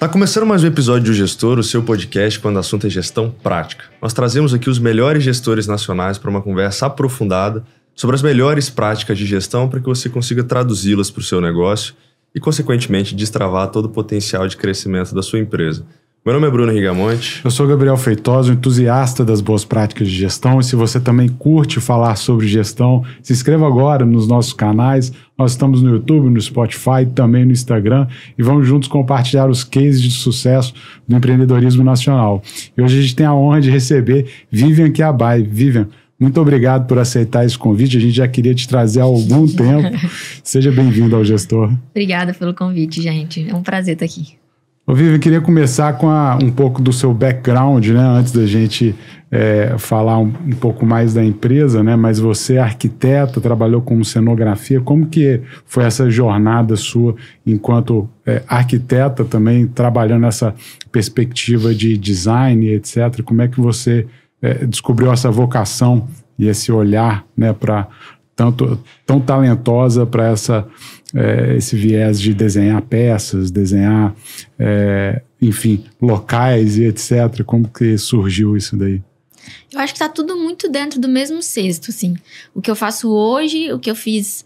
Tá começando mais um episódio do Gestor, o seu podcast quando o assunto é gestão prática. Nós trazemos aqui os melhores gestores nacionais para uma conversa aprofundada sobre as melhores práticas de gestão para que você consiga traduzi-las para o seu negócio e, consequentemente, destravar todo o potencial de crescimento da sua empresa. Meu nome é Bruno Rigamonte. Eu sou Gabriel Feitosa, um entusiasta das boas práticas de gestão. E se você também curte falar sobre gestão, se inscreva agora nos nossos canais. Nós estamos no YouTube, no Spotify, também no Instagram. E vamos juntos compartilhar os cases de sucesso do empreendedorismo nacional. E hoje a gente tem a honra de receber Vivian Chiabai. Vivian, muito obrigado por aceitar esse convite. A gente já queria te trazer há algum tempo. Seja bem-vindo ao Gestor. Obrigada pelo convite, gente. É um prazer estar aqui. Ô, Vivian, eu queria começar com um pouco do seu background, né? Antes da gente falar um pouco mais da empresa, né? Mas você é arquiteta, trabalhou com cenografia. Como que foi essa jornada sua enquanto arquiteta também, trabalhando nessa perspectiva de design, etc.? Como é que você descobriu essa vocação e esse olhar, né, para tão talentosa para esse viés de desenhar peças, desenhar, enfim, locais e etc. Como que surgiu isso daí? Eu acho que tá tudo muito dentro do mesmo cesto, assim. O que eu faço hoje, o que eu fiz,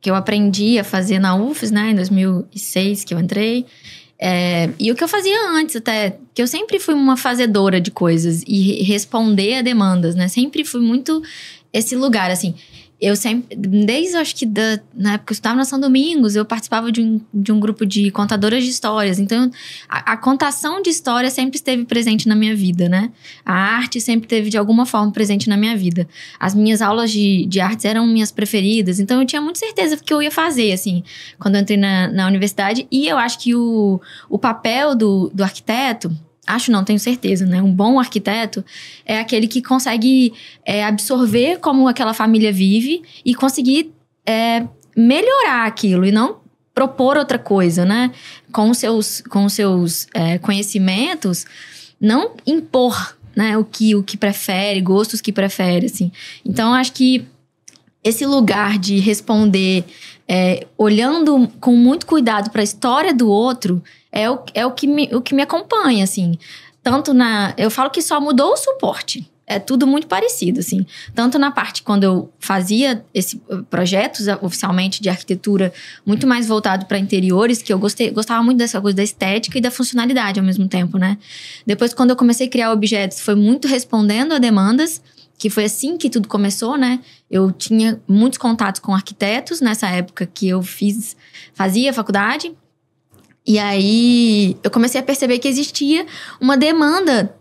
que eu aprendi a fazer na UFES, né, em 2006 que eu entrei, e o que eu fazia antes até, que eu sempre fui uma fazedora de coisas e responder a demandas, né, sempre fui muito esse lugar, assim. Eu sempre, desde acho que na época que eu estava na São Domingos, eu participava de um grupo de contadoras de histórias. Então, a contação de história sempre esteve presente na minha vida, né? A arte sempre esteve de alguma forma presente na minha vida. As minhas aulas de artes eram minhas preferidas. Então, eu tinha muita certeza que eu ia fazer, assim, quando eu entrei na universidade. E eu acho que o papel do arquiteto... Acho não, tenho certeza, né? Um bom arquiteto é aquele que consegue absorver como aquela família vive e conseguir melhorar aquilo e não propor outra coisa, né? Com os seus conhecimentos, não impor, né? O que prefere, gostos que prefere, assim. Então, acho que esse lugar de responder olhando com muito cuidado para a história do outro é o que me acompanha, assim. Eu falo que só mudou o suporte. É tudo muito parecido, assim. Tanto na parte quando eu fazia projetos oficialmente de arquitetura muito mais voltado para interiores, que eu gostava muito dessa coisa da estética e da funcionalidade ao mesmo tempo, né? Depois, quando eu comecei a criar objetos, foi muito respondendo a demandas, que foi assim que tudo começou, né? Eu tinha muitos contatos com arquitetos nessa época que eu fazia faculdade. E aí, eu comecei a perceber que existia uma demanda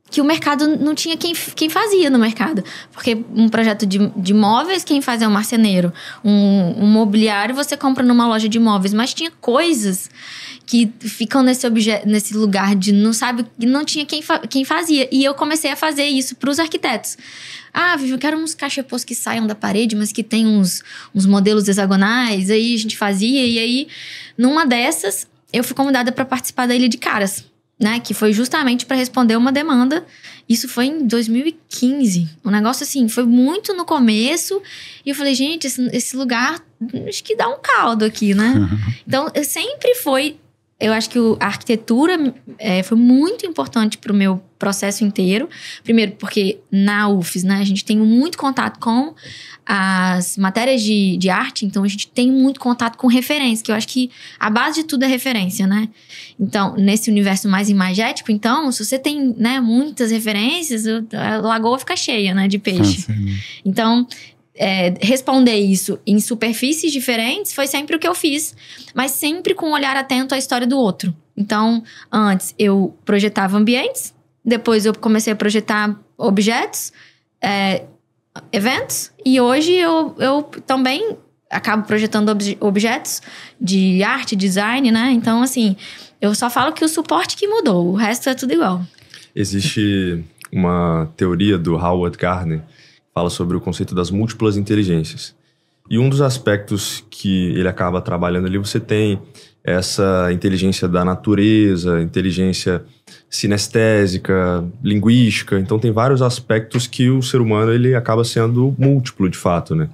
que o mercado não tinha quem fazia no mercado. Porque um projeto de móveis, quem faz é um marceneiro. Um mobiliário, você compra numa loja de móveis. Mas tinha coisas que ficam nesse lugar de não tinha quem fazia. E eu comecei a fazer isso para os arquitetos. Vivi, eu quero uns cachepôs que saiam da parede, mas que tem uns modelos hexagonais. Aí a gente fazia. E aí, numa dessas, eu fui convidada para participar da Ilha de Caras, né? Que foi justamente para responder uma demanda. Isso foi em 2015. Um negócio assim, foi muito no começo. E eu falei, gente, esse lugar, acho que dá um caldo aqui, né? Então, eu sempre foi... Eu acho que a arquitetura foi muito importante para o meu processo inteiro. Primeiro, porque na UFES, né, a gente tem muito contato com as matérias de arte. Então, a gente tem muito contato com referência, que eu acho que a base de tudo é referência, né? Então, nesse universo mais imagético, então, se você tem, né, muitas referências, a lagoa fica cheia, né, de peixe. Então... responder isso em superfícies diferentes foi sempre o que eu fiz, mas sempre com um olhar atento à história do outro. Então, antes eu projetava ambientes, depois eu comecei a projetar objetos, eventos, e hoje eu também acabo projetando objetos de arte, design, né? Então, assim, eu só falo que o suporte que mudou, o resto é tudo igual. Existe uma teoria do Howard Gardner fala sobre o conceito das múltiplas inteligências. E um dos aspectos que ele acaba trabalhando ali, você tem essa inteligência da natureza, inteligência sinestésica, linguística. Então tem vários aspectos que o ser humano ele acaba sendo múltiplo de fato, né?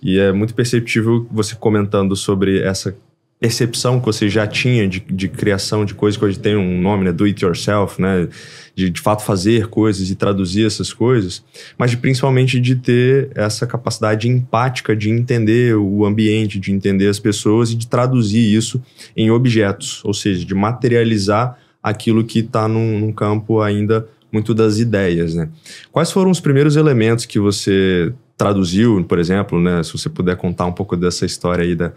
E é muito perceptível você comentando sobre essa percepção que você já tinha de criação de coisas, que hoje tem um nome, né? Do it yourself, né? De fato fazer coisas e traduzir essas coisas, mas principalmente de ter essa capacidade empática de entender o ambiente, de entender as pessoas e de traduzir isso em objetos, ou seja, de materializar aquilo que está num campo ainda muito das ideias, né? Quais foram os primeiros elementos que você traduziu, por exemplo, né? Se você puder contar um pouco dessa história aí da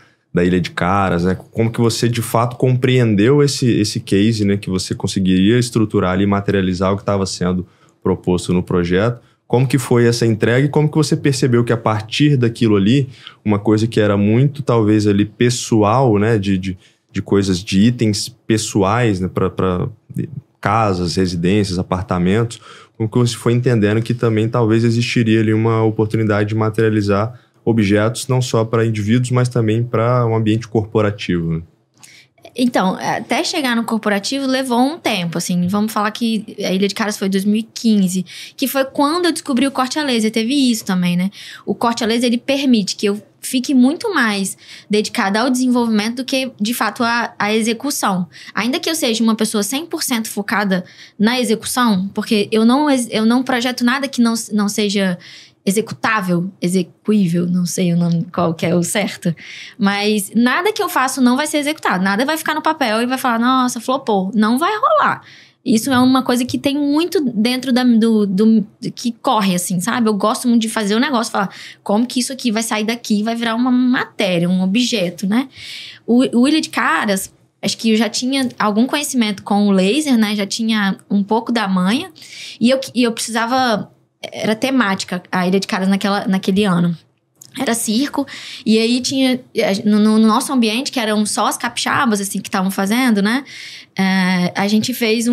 Ilha de Caras, né? Como que você, de fato, compreendeu esse case, né? Que você conseguiria estruturar ali, materializar o que estava sendo proposto no projeto. Como que foi essa entrega e como que você percebeu que a partir daquilo ali, uma coisa que era muito, talvez, ali pessoal, né? De coisas, de itens pessoais, né? Para casas, residências, apartamentos, como que você foi entendendo que também talvez existiria ali uma oportunidade de materializar objetos não só para indivíduos, mas também para um ambiente corporativo, né? Então, até chegar no corporativo levou um tempo, assim. Vamos falar que a Ilha de Caras foi 2015, que foi quando eu descobri o corte a laser. Teve isso também, né? O corte a laser, ele permite que eu fique muito mais dedicada ao desenvolvimento do que, de fato, à execução. Ainda que eu seja uma pessoa 100% focada na execução, porque eu não projeto nada que não seja executável, execuível, não sei o nome, qual que é o certo. Mas nada que eu faço não vai ser executado. Nada vai ficar no papel e vai falar, nossa, flopou. Não vai rolar. Isso é uma coisa que tem muito dentro do que corre, assim, sabe? Eu gosto muito de fazer o negócio, falar como que isso aqui vai sair daqui e vai virar uma matéria, um objeto, né? O Ilha de Caras, acho que eu já tinha algum conhecimento com o laser, né? Já tinha um pouco da manha. E eu precisava... Era temática a Ilha de Caras naquele ano. Era circo. E aí tinha... No nosso ambiente, que eram só as capixabas, assim, que estavam fazendo, né? A gente fez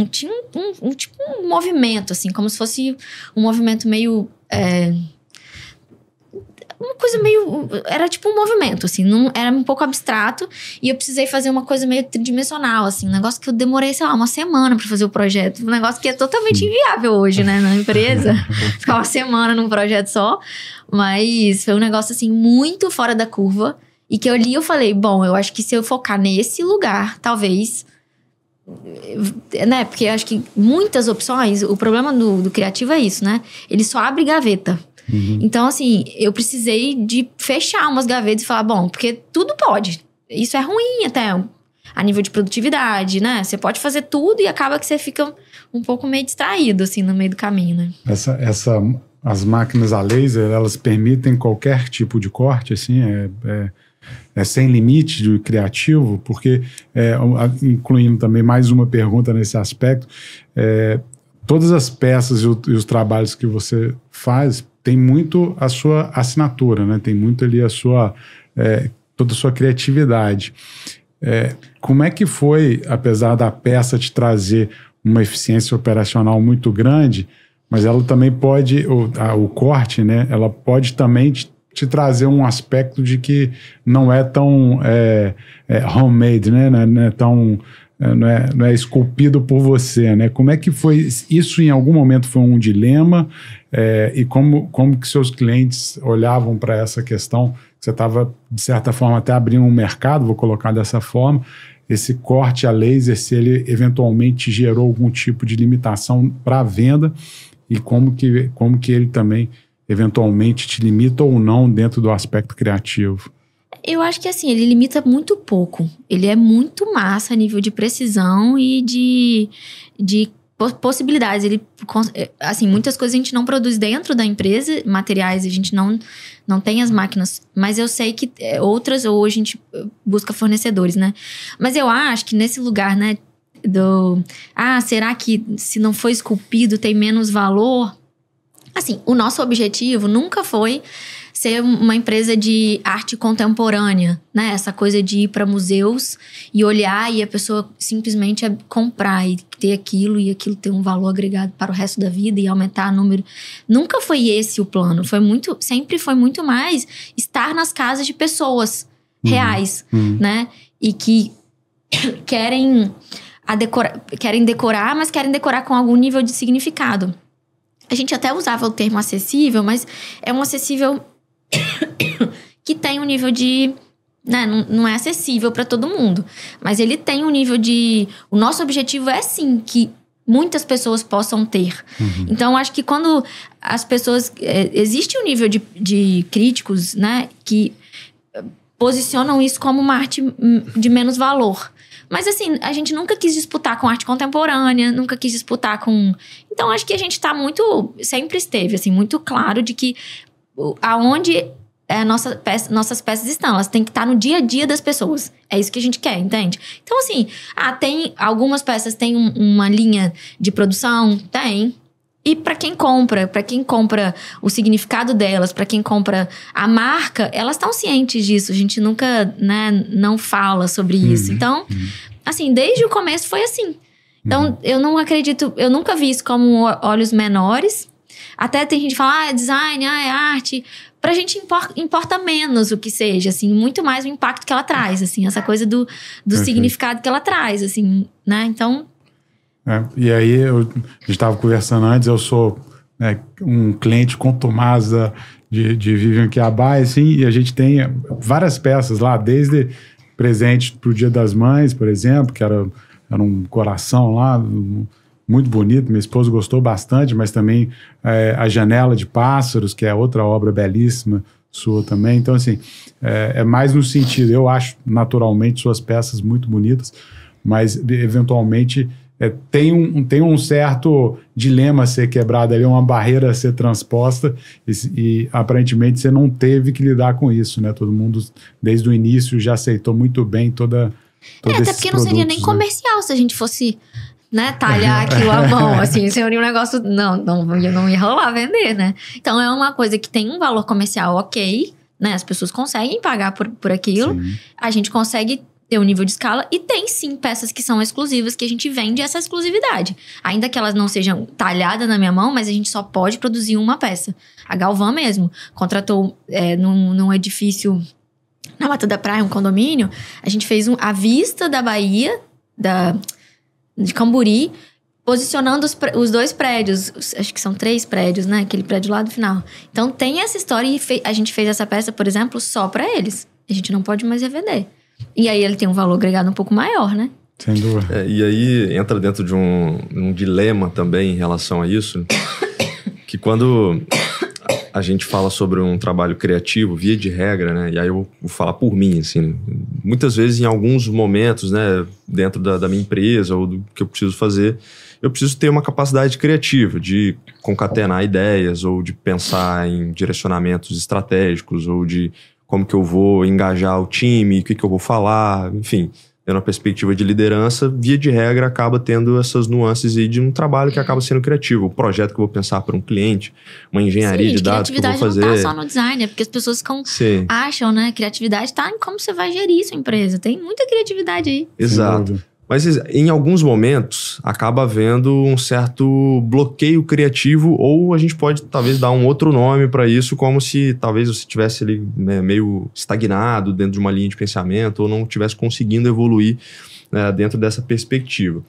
Tinha tipo um movimento, assim. Como se fosse um movimento meio... uma coisa meio... Era tipo um movimento, assim. Era um pouco abstrato. E eu precisei fazer uma coisa meio tridimensional, assim. Um negócio que eu demorei, sei lá, uma semana pra fazer o projeto. Um negócio que é totalmente inviável hoje, né? Na empresa. Ficar uma semana num projeto só. Mas foi um negócio, assim, muito fora da curva. E que eu li e eu falei, bom, eu acho que se eu focar nesse lugar, talvez... Né? Porque eu acho que muitas opções... O problema do criativo é isso, né? Ele só abre gaveta. Uhum. Então, assim, eu precisei de fechar umas gavetas e falar, bom, porque tudo pode. Isso é ruim até a nível de produtividade, né? Você pode fazer tudo e acaba que você fica um pouco meio distraído, assim, no meio do caminho, né? As máquinas a laser, elas permitem qualquer tipo de corte, assim, é sem limite de criativo, porque, incluindo também mais uma pergunta nesse aspecto, todas as peças e os trabalhos que você faz tem muito a sua assinatura, né? Tem muito ali toda a sua criatividade. Como é que foi, apesar da peça te trazer uma eficiência operacional muito grande, mas ela também pode, o corte, né? Ela pode também te trazer um aspecto de que não é tão homemade, né? Não é tão... Não é esculpido por você, né? Como é que foi? Isso em algum momento foi um dilema? E como que seus clientes olhavam para essa questão? Você estava, de certa forma, até abrindo um mercado, vou colocar dessa forma. Esse corte a laser, se ele eventualmente gerou algum tipo de limitação para a venda e como que ele também eventualmente te limita ou não dentro do aspecto criativo? Eu acho que, assim, ele limita muito pouco. Ele é muito massa a nível de precisão e de possibilidades. Ele, assim, muitas coisas a gente não produz dentro da empresa, materiais a gente não tem as máquinas, mas eu sei que outras, ou a gente busca fornecedores, né? Mas eu acho que nesse lugar, né, será que se não for esculpido tem menos valor? Assim, o nosso objetivo nunca foi ser uma empresa de arte contemporânea, né? Essa coisa de ir para museus e olhar e a pessoa simplesmente comprar e ter aquilo e aquilo ter um valor agregado para o resto da vida e aumentar o número. Nunca foi esse o plano. Sempre foi muito mais estar nas casas de pessoas reais, né? E que querem decorar, mas querem decorar com algum nível de significado. A gente até usava o termo acessível, mas é um acessível que tem um nível de né, não é acessível para todo mundo. Mas ele tem um nível de... O nosso objetivo é, sim, que muitas pessoas possam ter. Então, acho que quando as pessoas... existe um nível de críticos, né, que posicionam isso como uma arte de menos valor. Mas, assim, a gente nunca quis disputar com arte contemporânea, nunca quis disputar com... Então, acho que a gente tá muito... Sempre esteve, assim, muito claro de que aonde nossas peças estão. Elas têm que estar no dia a dia das pessoas. É isso que a gente quer, entende? Então, assim, tem algumas peças têm uma linha de produção? Tem. E para quem compra o significado delas, para quem compra a marca, elas estão cientes disso. A gente nunca, né, não fala sobre isso. Então, assim, desde o começo foi assim. Então, eu não acredito... Eu nunca vi isso como olhos menores. Até tem gente que fala, é design, é arte. Pra gente importa menos o que seja, assim. Muito mais o impacto que ela traz, assim. Essa coisa do significado que ela traz, assim, né? Então... e aí, a gente estava conversando antes, eu sou um cliente contumaz de Vivian Kiabai, assim, e a gente tem várias peças lá, desde presente para o Dia das Mães, por exemplo, que era um coração lá, muito bonito, minha esposa gostou bastante, mas também a Janela de Pássaros, que é outra obra belíssima sua também. Então, assim, é mais no sentido, eu acho naturalmente suas peças muito bonitas, mas eventualmente... tem um certo dilema a ser quebrado ali, uma barreira a ser transposta e aparentemente você não teve que lidar com isso, né? Todo mundo, desde o início, já aceitou muito bem toda até porque não seria nem comercial se a gente fosse, né, talhar aquilo à mão, assim, seria um negócio... Não ia rolar vender, né? Então, é uma coisa que tem um valor comercial ok, né? As pessoas conseguem pagar por aquilo. Sim. A gente consegue... ter um nível de escala, e tem sim peças que são exclusivas, que a gente vende essa exclusividade. Ainda que elas não sejam talhadas na minha mão, mas a gente só pode produzir uma peça. A Galvan mesmo contratou num edifício na Mata da Praia, um condomínio, a gente fez a vista da Bahia, de Camburi, posicionando os dois prédios, acho que são 3 prédios, né? Aquele prédio lá do final. Então tem essa história, e a gente fez essa peça, por exemplo, só pra eles. A gente não pode mais revender. E aí ele tem um valor agregado um pouco maior, né? Sem dúvida. E aí entra dentro de um dilema também em relação a isso, que quando a gente fala sobre um trabalho criativo, via de regra, né? E aí eu vou falar por mim, assim, muitas vezes em alguns momentos, né, dentro da minha empresa ou do que eu preciso fazer, eu preciso ter uma capacidade criativa de concatenar ideias ou de pensar em direcionamentos estratégicos ou de como que eu vou engajar o time, o que eu vou falar, enfim, tendo uma perspectiva de liderança, via de regra acaba tendo essas nuances aí de um trabalho que acaba sendo criativo, o projeto que eu vou pensar para um cliente, uma engenharia de dados que eu vou fazer. Criatividade não tá só no design, é porque as pessoas acham, né, criatividade tá em como você vai gerir sua empresa, tem muita criatividade aí. Exato. Mas em alguns momentos acaba havendo um certo bloqueio criativo, ou a gente pode talvez dar um outro nome para isso, como se talvez você estivesse ali meio estagnado dentro de uma linha de pensamento ou não estivesse conseguindo evoluir dentro dessa perspectiva.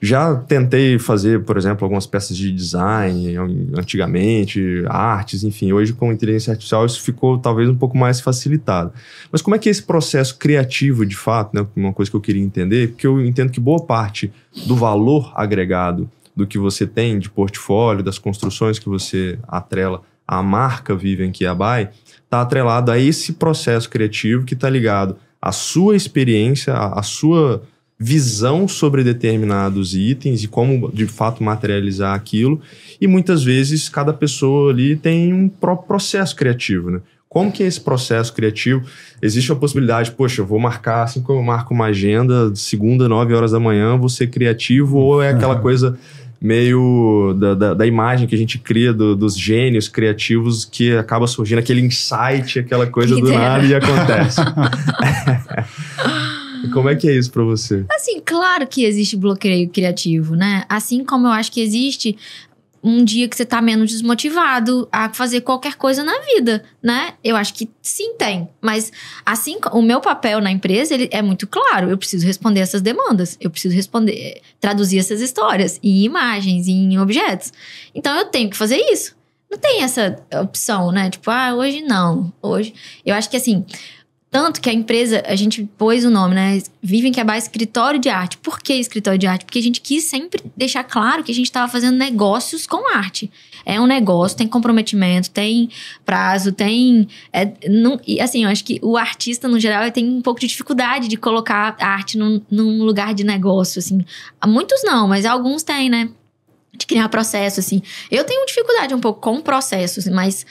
Já tentei fazer, por exemplo, algumas peças de design antigamente, artes, enfim. Hoje, com inteligência artificial, isso ficou talvez um pouco mais facilitado. Mas como é que é esse processo criativo, de fato, né? Uma coisa que eu queria entender, porque eu entendo que boa parte do valor agregado do que você tem de portfólio, das construções que você atrela à marca Vivian Kiabai, está atrelado a esse processo criativo que está ligado à sua experiência, à sua visão sobre determinados itens e como, de fato, materializar aquilo. E, muitas vezes, cada pessoa ali tem um próprio processo criativo, né? Como que é esse processo criativo? Existe a possibilidade, poxa, eu vou marcar, assim como eu marco uma agenda, segunda, 9 horas da manhã, vou ser criativo, ou é aquela coisa meio da imagem que a gente cria dos gênios criativos que acaba surgindo aquele insight, aquela coisa do nada e acontece. Como é que é isso pra você? Assim, claro que existe bloqueio criativo, né? Assim como eu acho que existe um dia que você tá menos desmotivado a fazer qualquer coisa na vida, né? Eu acho que sim, tem. Mas assim, o meu papel na empresa, ele é muito claro. Eu preciso responder essas demandas. Eu preciso traduzir essas histórias em imagens, em objetos. Então, eu tenho que fazer isso. Não tem essa opção, né? Tipo, hoje não. Hoje... Eu acho que, assim... Tanto que a empresa, a gente pôs o nome, né? Vivem Quebrar Escritório de Arte. Por que escritório de arte? Porque a gente quis sempre deixar claro que a gente estava fazendo negócios com arte. É um negócio, tem comprometimento, tem prazo, tem... e assim, eu acho que o artista, no geral, ele tem um pouco de dificuldade de colocar a arte num lugar de negócio, assim. Muitos não, mas alguns têm, né? De criar processo, assim. Eu tenho dificuldade um pouco com processos, mas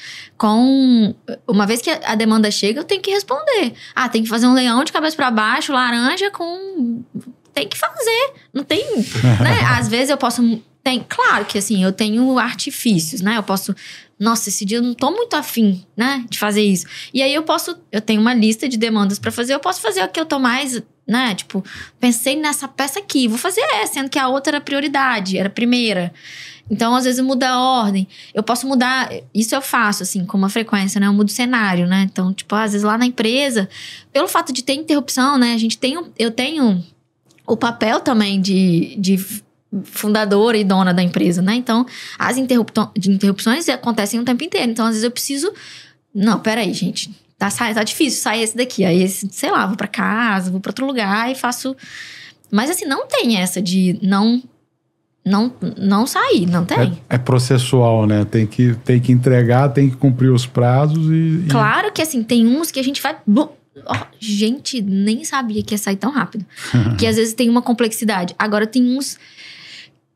uma vez que a demanda chega, eu tenho que responder. Tem que fazer um leão de cabeça para baixo, laranja tem que fazer. Não tem... né? Às vezes eu posso... Claro que, assim, eu tenho artifícios, né? Eu posso... Nossa, esse dia eu não tô muito afim, né? De fazer isso. E aí eu tenho uma lista de demandas para fazer. Eu posso fazer o que eu tô mais... né? Tipo, pensei nessa peça aqui, vou fazer essa, sendo que a outra era prioridade, era a primeira. Então, às vezes, muda a ordem. Eu posso mudar, isso eu faço, assim, com uma frequência, né? Eu mudo o cenário, né? Então, tipo, às vezes lá na empresa, pelo fato de ter interrupção, né? Eu tenho o papel também de fundadora e dona da empresa, né? Então, as interrupções acontecem o tempo inteiro. Então, às vezes eu preciso... Não, peraí, gente... Tá difícil, sai esse daqui. Aí, sei lá, vou pra casa, vou pra outro lugar e faço... Mas, assim, não tem essa de não sair, não tem. É processual, né? Tem que entregar, tem que cumprir os prazos e... Claro que, assim, tem uns que a gente vai... gente, nem sabia que ia sair tão rápido. Que, às vezes, tem uma complexidade. Agora, tem uns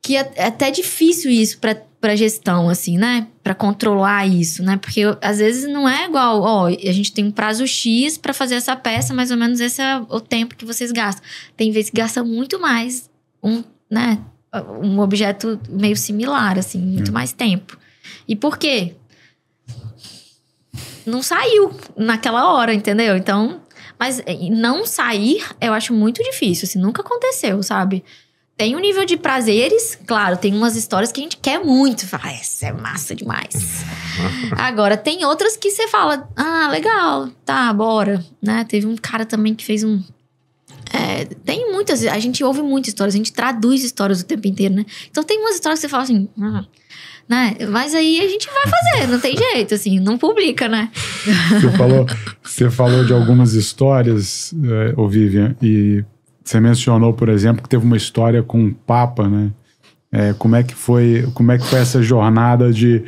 que é até difícil isso pra gestão, assim, né? Pra controlar isso, né? Porque às vezes não é igual, a gente tem um prazo X pra fazer essa peça, mais ou menos esse é o tempo que vocês gastam. Tem vezes que gasta muito mais, né? Um objeto meio similar, assim, muito mais tempo. E por quê? Não saiu naquela hora, entendeu? Então, mas não sair, eu acho muito difícil, assim, nunca aconteceu, sabe? Tem um nível de prazeres, claro, tem umas histórias que a gente quer muito. Fala, essa é massa demais. Agora, tem outras que você fala, legal, tá, bora. Né? Teve um cara também que fez tem muitas, a gente ouve muitas histórias, a gente traduz histórias o tempo inteiro, né? Então tem umas histórias que você fala assim, né? Mas aí a gente vai fazer, não tem jeito, assim, não publica, né? Você falou de algumas histórias, Vivian, e... Você mencionou, por exemplo, que teve uma história com o Papa, né? Como é que foi essa jornada de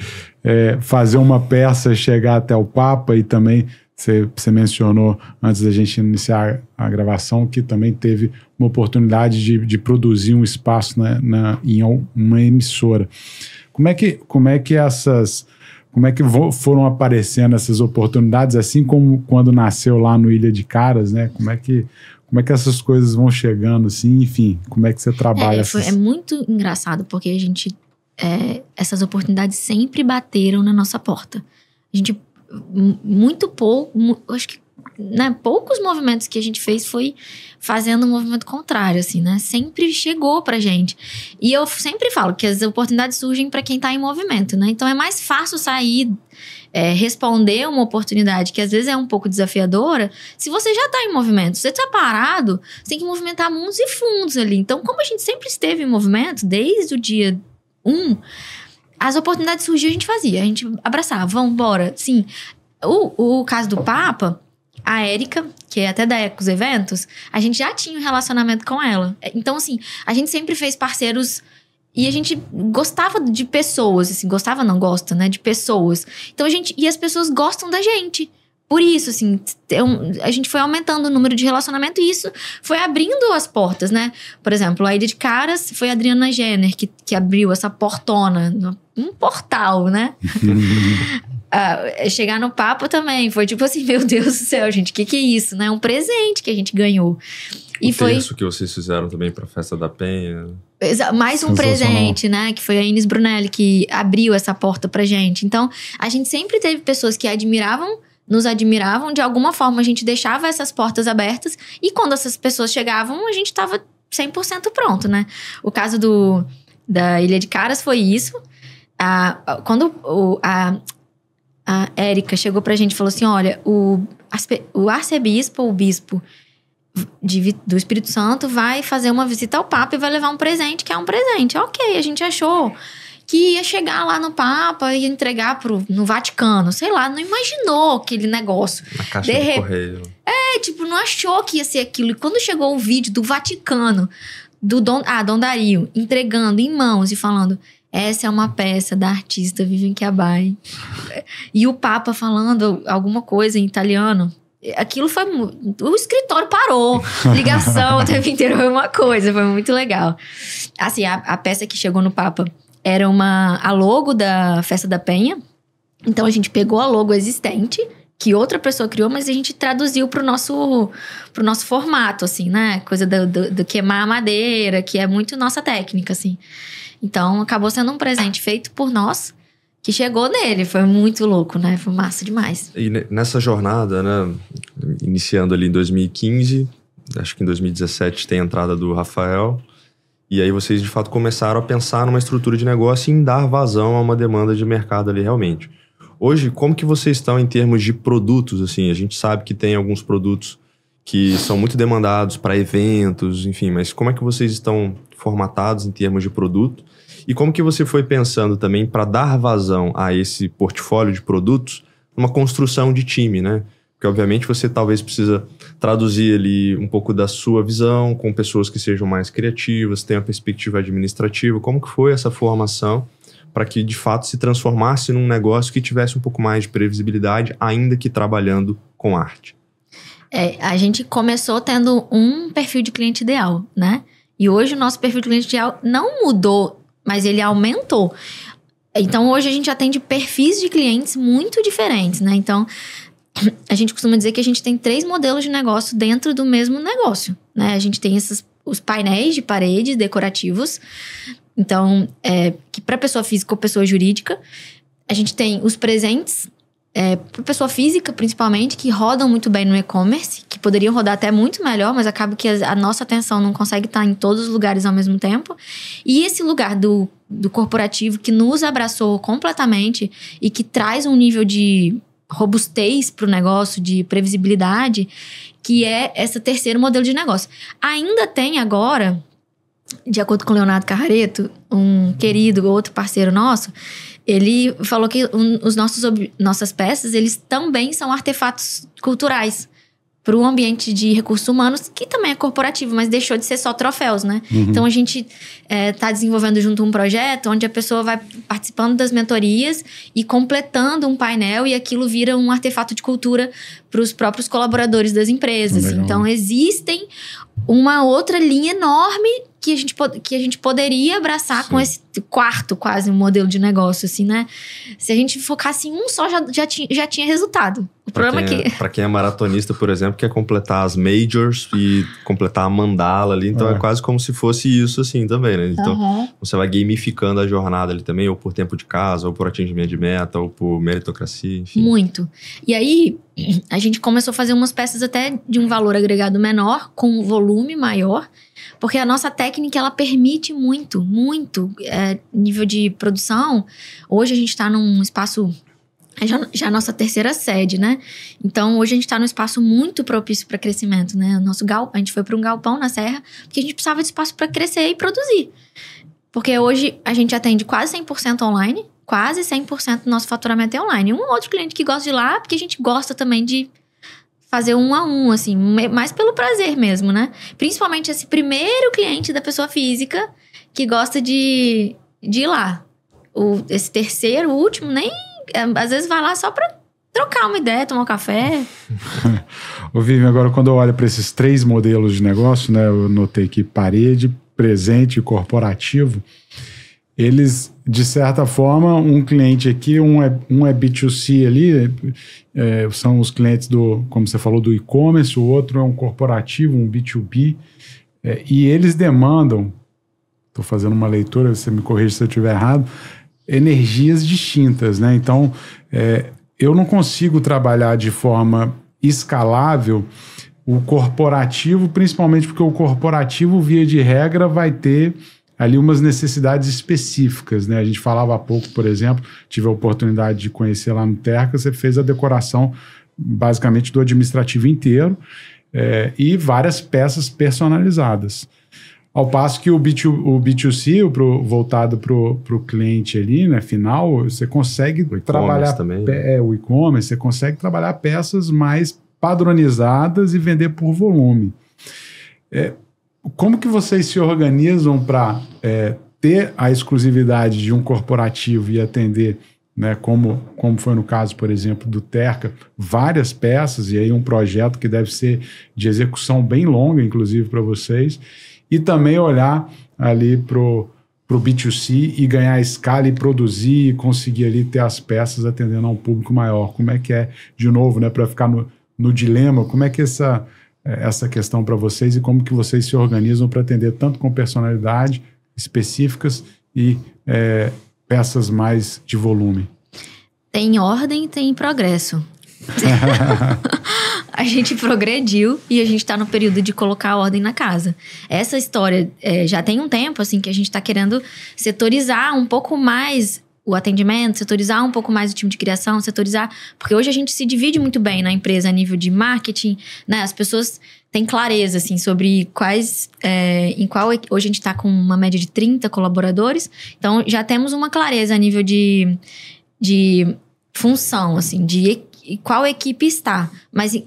fazer uma peça chegar até o Papa? E também você mencionou, antes da gente iniciar a gravação, que também teve uma oportunidade de produzir um espaço em uma emissora. Como é que foram aparecendo essas oportunidades, assim como quando nasceu lá no Ilha de Caras, né? Como é que essas coisas vão chegando, assim, enfim, como é que você trabalha? É muito engraçado, porque a gente, essas oportunidades sempre bateram na nossa porta. A gente, muito pouco, acho que, né, poucos movimentos que a gente fez foi fazendo um movimento contrário, assim, né? Sempre chegou pra gente. E eu sempre falo que as oportunidades surgem pra quem tá em movimento, né? Então é mais fácil sair... responder uma oportunidade que às vezes é um pouco desafiadora, se você já está em movimento, se você está parado, você tem que movimentar mundos e fundos ali. Então, como a gente sempre esteve em movimento, desde o dia 1, as oportunidades surgiam, a gente fazia, a gente abraçava, vamos embora. Sim, o caso do Papa, a Érica, que é até da Ecos Eventos, a gente já tinha um relacionamento com ela. Então, assim, a gente sempre fez parceiros... E a gente gostava de pessoas, assim, gostava não, gosta, né, de pessoas. Então e as pessoas gostam da gente. Por isso, assim, a gente foi aumentando o número de relacionamento e isso foi abrindo as portas, né? Por exemplo, a Ilha de Caras foi a Adriana Jenner que abriu essa portona, um portal, né? Chegar no Papa também, foi tipo assim, meu Deus do céu, gente, o que é isso, né? Um presente que a gente ganhou. E foi isso que vocês fizeram também para a Festa da Penha. Mais um presente, né? Que foi a Inês Brunelli que abriu essa porta pra gente. Então, a gente sempre teve pessoas que nos admiravam. De alguma forma, a gente deixava essas portas abertas. E quando essas pessoas chegavam, a gente tava 100% pronto, né? O caso da Ilha de Caras foi isso. Quando a Érica chegou pra gente e falou assim, olha, o arcebispo ou o bispo do Espírito Santo vai fazer uma visita ao Papa e vai levar um presente, que é um presente. Ok, a gente achou que ia chegar lá no Papa e entregar no Vaticano, sei lá, não imaginou aquele negócio. Na caixa de correio. Tipo, não achou que ia ser aquilo. E quando chegou o vídeo do Vaticano, do Dom Dario, entregando em mãos e falando: essa é uma peça da artista Vivian Chiabai. E o Papa falando alguma coisa em italiano. Aquilo foi... O escritório parou. Ligação o tempo inteiro, foi uma coisa. Foi muito legal. Assim, a peça que chegou no Papa era a logo da Festa da Penha. Então, a gente pegou a logo existente, que outra pessoa criou, mas a gente traduziu pro nosso formato, assim, né? Coisa do queimar a madeira, que é muito nossa técnica, assim. Então, acabou sendo um presente feito por nós, que chegou nele. Foi muito louco, né? Foi massa demais. E nessa jornada, né? Iniciando ali em 2015, acho que em 2017 tem a entrada do Rafael. E aí vocês, de fato, começaram a pensar numa estrutura de negócio e em dar vazão a uma demanda de mercado ali realmente. Hoje, como que vocês estão em termos de produtos? Assim, a gente sabe que tem alguns produtos que são muito demandados para eventos, enfim, mas como é que vocês estão formatados em termos de produto? E como que você foi pensando também para dar vazão a esse portfólio de produtos numa construção de time, né? Porque, obviamente, você talvez precisa traduzir ali um pouco da sua visão com pessoas que sejam mais criativas, tenham a perspectiva administrativa. Como que foi essa formação para que, de fato, se transformasse num negócio que tivesse um pouco mais de previsibilidade, ainda que trabalhando com arte? A gente começou tendo um perfil de cliente ideal, né? E hoje o nosso perfil de cliente ideal não mudou, mas ele aumentou. Então, hoje a gente atende perfis de clientes muito diferentes, né? Então, a gente costuma dizer que a gente tem 3 modelos de negócio dentro do mesmo negócio, né? A gente tem os painéis de parede decorativos. Então, que para pessoa física ou pessoa jurídica. A gente tem os presentes para pessoa física, principalmente, que rodam muito bem no e-commerce, que poderiam rodar até muito melhor, mas acaba que a nossa atenção não consegue estar em todos os lugares ao mesmo tempo. E esse lugar do corporativo que nos abraçou completamente e que traz um nível de robustez para o negócio, de previsibilidade, que é esse terceiro modelo de negócio. Ainda tem agora, de acordo com o Leonardo Carrareto, um querido outro parceiro nosso, ele falou que nossas peças, eles também são artefatos culturais para o ambiente de recursos humanos, que também é corporativo, mas deixou de ser só troféus, né? Uhum. Então, a gente tá desenvolvendo junto um projeto onde a pessoa vai participando das mentorias e completando um painel, e aquilo vira um artefato de cultura para os próprios colaboradores das empresas. Então, existem uma outra linha enorme que a gente poderia abraçar. Sim. Com esse quarto, quase, um modelo de negócio, assim, né? Se a gente focasse em um só, já tinha resultado. O problema é que... Pra quem é maratonista, por exemplo, quer completar as majors e completar a mandala ali. Então, é quase como se fosse isso, assim, também, né? Então, você vai gamificando a jornada ali também, ou por tempo de casa, ou por atingimento de meta, ou por meritocracia, enfim. Muito. E aí, a gente começou a fazer umas peças até de um valor agregado menor, com um volume maior, porque a nossa técnica, ela permite muito nível de produção. Hoje a gente está num espaço... Já a nossa terceira sede, né? Então, hoje a gente está num espaço muito propício para crescimento, né? A gente foi para um galpão na Serra, porque a gente precisava de espaço para crescer e produzir. Porque hoje a gente atende quase 100% online, quase 100% do nosso faturamento é online. Um outro cliente que gosta de ir lá, porque a gente gosta também de fazer 1 a 1, assim, mais pelo prazer mesmo, né? Principalmente esse primeiro cliente da pessoa física que gosta de ir lá. Esse terceiro, o último, nem... Às vezes vai lá só pra trocar uma ideia, tomar um café. Ô Vivian, agora quando eu olho para esses 3 modelos de negócio, né? Eu notei que parede, presente e corporativo, eles, de certa forma, um cliente aqui, um é B2C ali, são os clientes como você falou, do e-commerce, o outro é um corporativo, um B2B, e eles demandam, estou fazendo uma leitura, você me corrige se eu estiver errado, energias distintas, né? Então, eu não consigo trabalhar de forma escalável o corporativo, principalmente porque o corporativo, via de regra, vai ter ali umas necessidades específicas, né? A gente falava há pouco, por exemplo, tive a oportunidade de conhecer lá no Terca, você fez a decoração basicamente do administrativo inteiro e várias peças personalizadas. Ao passo que o B2C, voltado para o cliente ali, né, final, você consegue trabalhar... Também. O e-commerce, você consegue trabalhar peças mais padronizadas e vender por volume. Como que vocês se organizam para ter a exclusividade de um corporativo e atender, né, como foi no caso, por exemplo, do Terca, várias peças, e aí um projeto que deve ser de execução bem longa, inclusive, para vocês, e também olhar ali pro B2C e ganhar escala e produzir e conseguir ali ter as peças atendendo a um público maior. Como é que é, de novo, né, para ficar no dilema, como é que essa questão para vocês e como que vocês se organizam para atender tanto com personalidade específicas e peças mais de volume? Tem ordem, tem progresso. A gente progrediu e a gente está no período de colocar ordem na casa. Essa história já tem um tempo assim que a gente está querendo setorizar um pouco mais o atendimento, setorizar um pouco mais o time de criação, setorizar... Porque hoje a gente se divide muito bem na empresa a nível de marketing, né? As pessoas têm clareza, assim, sobre quais... hoje a gente está com uma média de 30 colaboradores, então já temos uma clareza a nível de função, assim, de qual equipe está. Mas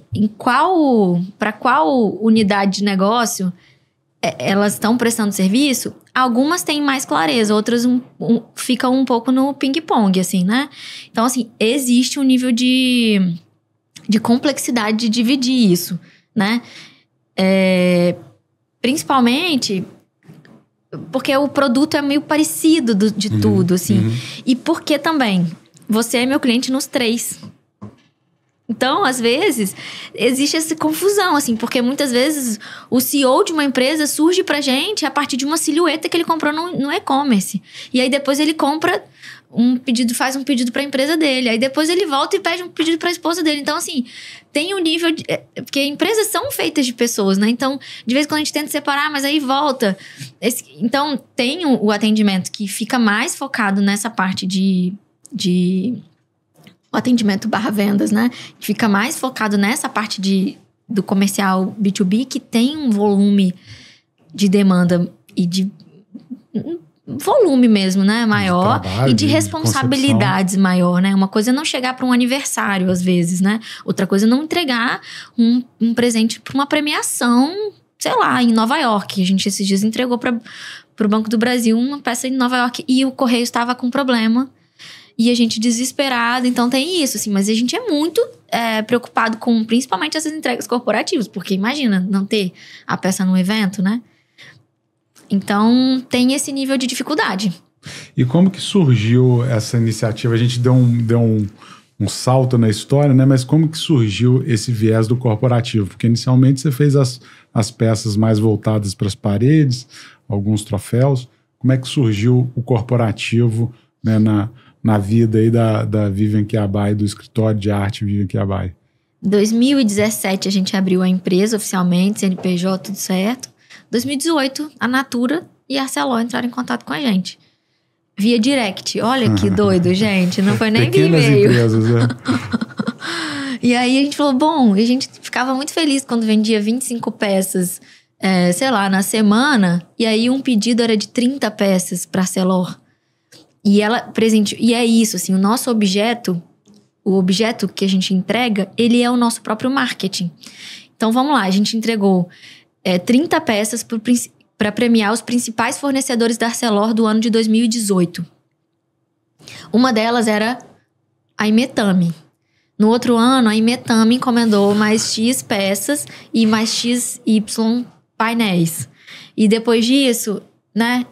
para qual unidade de negócio elas estão prestando serviço, algumas têm mais clareza, outras ficam um pouco no ping-pong, assim, né? Então, assim, existe um nível de complexidade de dividir isso, né? Principalmente porque o produto é meio parecido de tudo, assim. E porque também você é meu cliente nos 3. Então, às vezes, existe essa confusão, assim, porque muitas vezes o CEO de uma empresa surge pra gente a partir de uma silhueta que ele comprou no e-commerce. E aí depois ele compra faz um pedido pra empresa dele. Aí depois ele volta e pede um pedido pra esposa dele. Então, assim, tem um nível de... Porque empresas são feitas de pessoas, né? Então, de vez em quando a gente tenta separar, mas aí volta. Então, tem o atendimento que fica mais focado nessa parte de o atendimento /vendas, né? Fica mais focado nessa parte do comercial B2B, que tem um volume de demanda e de volume mesmo, né? Maior. De trabalho, e de responsabilidades maior, né? Uma coisa é não chegar para um aniversário, às vezes, né? Outra coisa é não entregar um presente para uma premiação, sei lá, em Nova York. A gente esses dias entregou para o Banco do Brasil uma peça em Nova York e o correio estava com problema. E a gente desesperado, então tem isso, assim. Mas a gente é muito preocupado com, principalmente, essas entregas corporativas. Porque imagina, não ter a peça no evento, né? Então, tem esse nível de dificuldade. E como que surgiu essa iniciativa? A gente deu um salto na história, né? Mas como que surgiu esse viés do corporativo? Porque inicialmente você fez as peças mais voltadas para as paredes, alguns troféus. Como é que surgiu o corporativo, né, na vida aí da Vivian Chiabai, do escritório de arte Vivian Chiabai? Em 2017 a gente abriu a empresa oficialmente, CNPJ, tudo certo. 2018, a Natura e a Arcelor entraram em contato com a gente. Via direct. Olha que doido, gente. Não foi nem via e-mail. Empresas, E aí a gente falou, bom, e a gente ficava muito feliz quando vendia 25 peças, sei lá, na semana. E aí um pedido era de 30 peças para a Arcelor. E ela presente. E é isso, assim, o nosso objeto, o objeto que a gente entrega, ele é o nosso próprio marketing. Então vamos lá, a gente entregou 30 peças para premiar os principais fornecedores da Arcelor do ano de 2018. Uma delas era a Imetame. No outro ano, a Imetame encomendou mais X peças e mais XY painéis. E depois disso, né?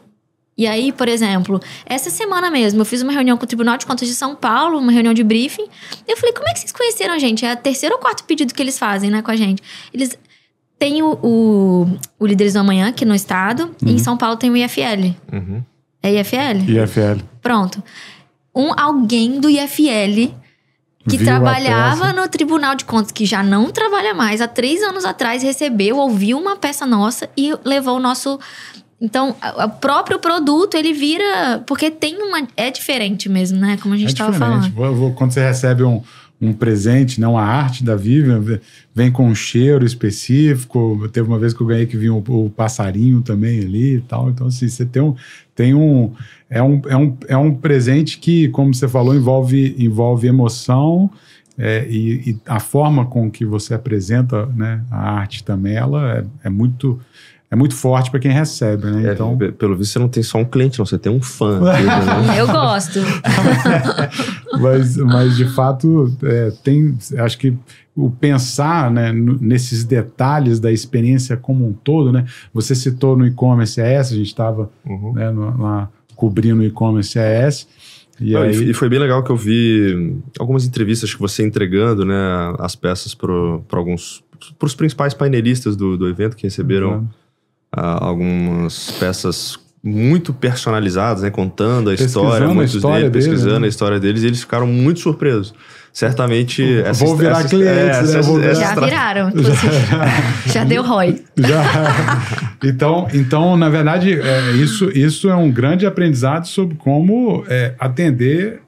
E aí, por exemplo, essa semana mesmo, eu fiz uma reunião com o Tribunal de Contas de São Paulo, uma reunião de briefing. E eu falei, como é que vocês conheceram a gente? É o 3º ou 4º pedido que eles fazem, né, com a gente. Eles têm o Líderes do Amanhã, aqui no estado. E em São Paulo tem o IFL. É IFL? IFL. Pronto. Alguém do IFL que trabalhava no Tribunal de Contas, que já não trabalha mais, há 3 anos atrás, ouviu uma peça nossa e levou o nosso... Então, o próprio produto, ele vira... Porque tem é diferente mesmo, né? Como a gente estava falando. Quando você recebe um presente, né? Uma arte da Vivian, vem com um cheiro específico. Teve uma vez que eu ganhei que vinha o passarinho também ali e tal. Então, assim, você é um presente que, como você falou, envolve emoção e a forma com que você apresenta, né, a arte também, ela é muito forte para quem recebe, né? Então, pelo visto, você não tem só um cliente, não, você tem um fã. Né? Eu gosto. mas de fato, acho que o pensar, né, nesses detalhes da experiência como um todo, né? Você citou no e-commerce AS, a gente estava né, lá cobrindo o e-commerce AS. E foi bem legal que eu vi algumas entrevistas que você entregando, né, as peças para os principais painelistas do evento que receberam algumas peças muito personalizadas, né, contando a história, pesquisando a história deles, e eles ficaram muito surpresos. Certamente... Vou virar clientes, né? Já viraram, inclusive. Já deu ROI. Então, na verdade, isso é um grande aprendizado sobre como atender